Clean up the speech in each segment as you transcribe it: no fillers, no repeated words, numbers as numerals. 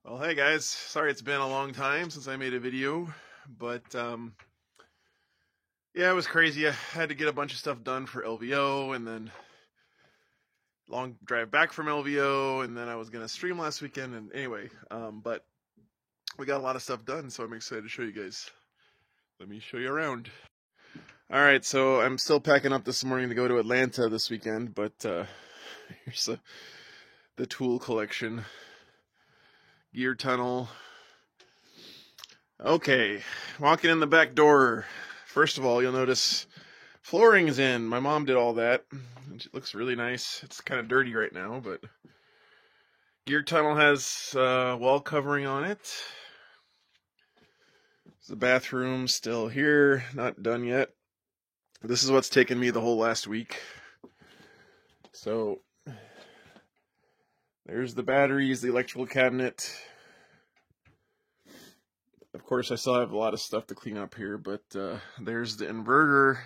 Well, hey guys, sorry it's been a long time since I made a video, but yeah, it was crazy. I had to get a bunch of stuff done for LVO, and then long drive back from LVO, and then I was gonna stream last weekend, and anyway, but we got a lot of stuff done, so I'm excited to show you guys. Let me show you around. All right, so I'm still packing up this morning to go to Atlanta this weekend, but here's the tool collection. Gear tunnel. Okay, walking in the back door. First of all, you'll notice flooring's in. My mom did all that. It looks really nice. It's kind of dirty right now, but gear tunnel has wall covering on it. The bathroom still here, not done yet. This is what's taken me the whole last week. So there's the batteries, the electrical cabinet. Of course, I still have a lot of stuff to clean up here, but there's the inverter,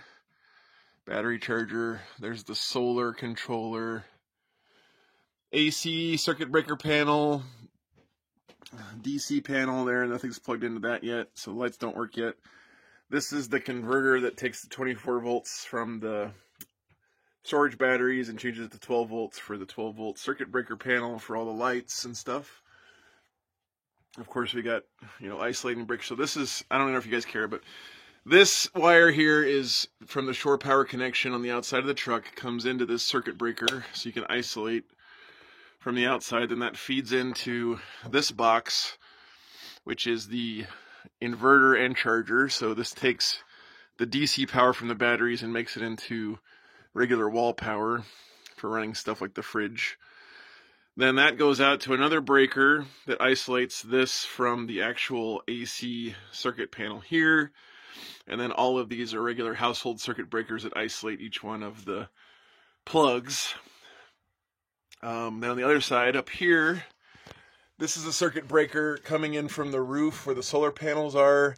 battery charger, there's the solar controller, AC circuit breaker panel, DC panel there, nothing's plugged into that yet, so the lights don't work yet. This is the converter that takes the 24 volts from the storage batteries and changes it to 12 volts for the 12 volt circuit breaker panel for all the lights and stuff. Of course, we got, isolating bricks. So this is, I don't know if you guys care, but this wire here is from the shore power connection on the outside of the truck, comes into this circuit breaker so you can isolate from the outside. Then that feeds into this box, which is the inverter and charger. So this takes the DC power from the batteries and makes it into regular wall power for running stuff like the fridge. Then that goes out to another breaker that isolates this from the actual AC circuit panel here. And then all of these are regular household circuit breakers that isolate each one of the plugs. Then on the other side, up here, this is a circuit breaker coming in from the roof where the solar panels are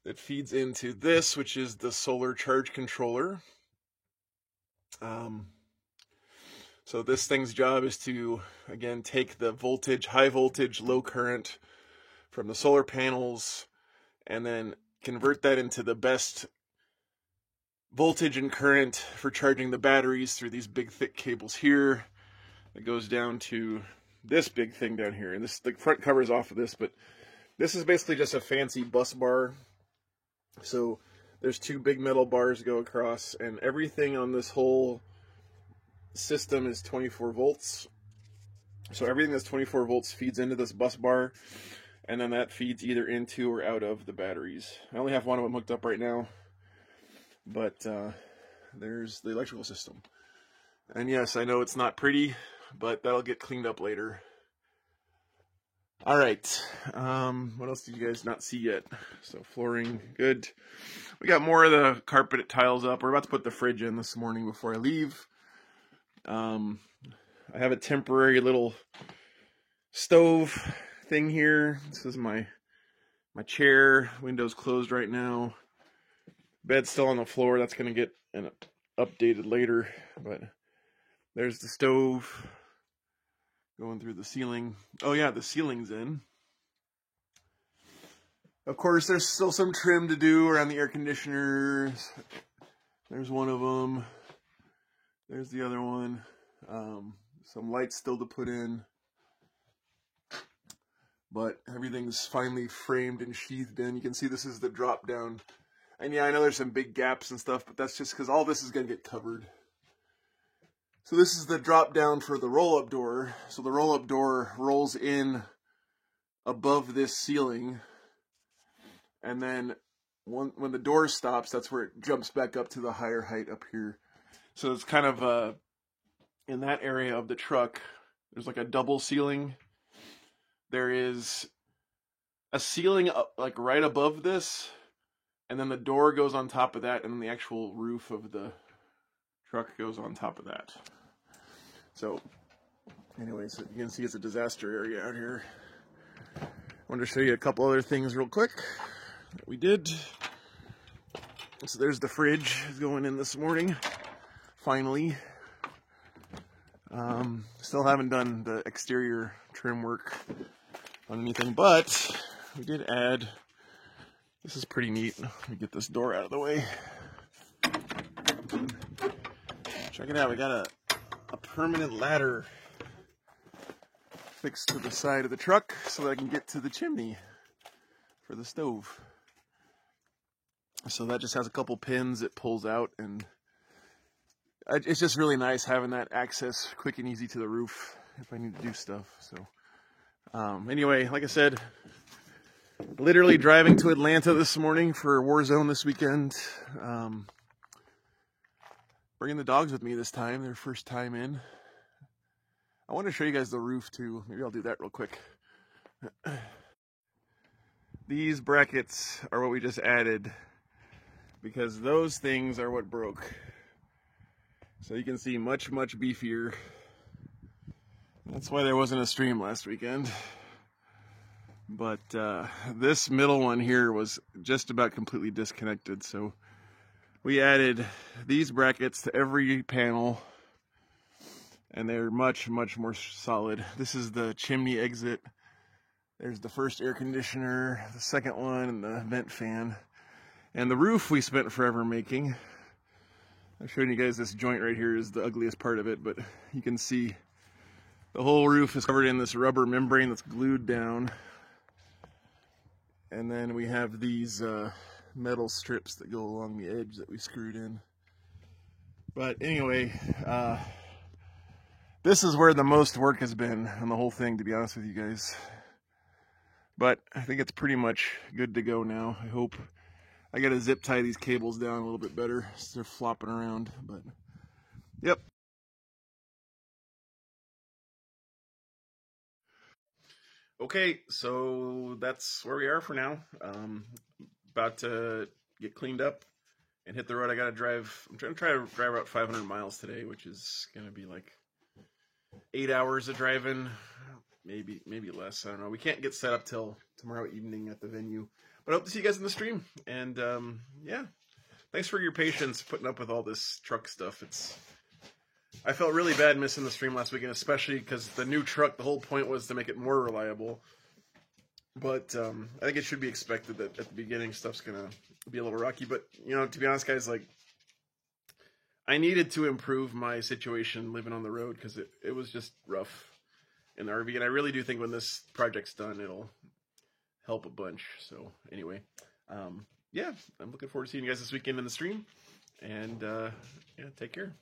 that feeds into this, which is the solar charge controller. So this thing's job is to, again, take the voltage, high voltage, low current from the solar panels and then convert that into the best voltage and current for charging the batteries through these big thick cables here. It goes down to this big thing down here. And this, the front cover is off of this, but this is basically just a fancy bus bar. So there's two big metal bars go across, and everything on this whole system is 24 volts. So everything that's 24 volts feeds into this bus bar, and then that feeds either into or out of the batteries. I only have one of them hooked up right now, but there's the electrical system. And yes, I know it's not pretty, but that'll get cleaned up later. All right, what else did you guys not see yet? So flooring, good. We got more of the carpet tiles up. We're about to put the fridge in this morning before I leave. I have a temporary little stove thing here. This is my chair. Window's closed right now. Bed's still on the floor. That's going to get updated later. But there's the stove going through the ceiling. Oh yeah, the ceiling's in. Of course, there's still some trim to do around the air conditioners. There's one of them. There's the other one. Some lights still to put in. But everything's finally framed and sheathed in. You can see this is the drop down. And yeah, I know there's some big gaps and stuff, but that's just because all this is going to get covered. So this is the drop down for the roll-up door. So the roll-up door rolls in above this ceiling. And then when the door stops, that's where it jumps back up to the higher height up here. So it's kind of in that area of the truck, there's like a double ceiling. There is a ceiling like right above this, and then the door goes on top of that, and then the actual roof of the truck goes on top of that. So anyways, you can see it's a disaster area out here. I wanted to show you a couple other things real quick that we did. So there's the fridge going in this morning. Finally. Still haven't done the exterior trim work. on anything, but we did add, this is pretty neat. Let me get this door out of the way. Check it out, we got a permanent ladder fixed to the side of the truck so that I can get to the chimney for the stove. So that just has a couple pins it pulls out, and it's just really nice having that access quick and easy to the roof if I need to do stuff. So anyway, like I said, literally driving to Atlanta this morning for Warzone this weekend. Bringing the dogs with me this time, their first time in. I want to show you guys the roof too. Maybe I'll do that real quick. These brackets are what we just added because those things are what broke. So you can see much beefier. That's why there wasn't a stream last weekend. But this middle one here was just about completely disconnected. So we added these brackets to every panel, and they're much more solid. This is the chimney exit. There's the first air conditioner, the second one, and the vent fan. And the roof we spent forever making. I'm showing you guys this joint right here is the ugliest part of it, but you can see the whole roof is covered in this rubber membrane that's glued down. And then we have these metal strips that go along the edge that we screwed in. But anyway, this is where the most work has been on the whole thing, to be honest with you guys. But I think it's pretty much good to go now. I hope. I gotta zip tie these cables down a little bit better so they're flopping around, but yep. Okay, so that's where we are for now. About to get cleaned up and hit the road. I gotta drive. I'm trying to drive about 500 miles today, which is gonna be like 8 hours of driving, maybe less. I don't know. We can't get set up till tomorrow evening at the venue. But I hope to see you guys in the stream. And yeah, thanks for your patience putting up with all this truck stuff. I felt really bad missing the stream last weekend, especially because the new truck, the whole point was to make it more reliable. But I think it should be expected that at the beginning stuff's going to be a little rocky. But, you know, to be honest, guys, like, I needed to improve my situation living on the road because it was just rough in the RV. And I really do think when this project's done, it'll help a bunch. So anyway, yeah, I'm looking forward to seeing you guys this weekend in the stream, and yeah, take care.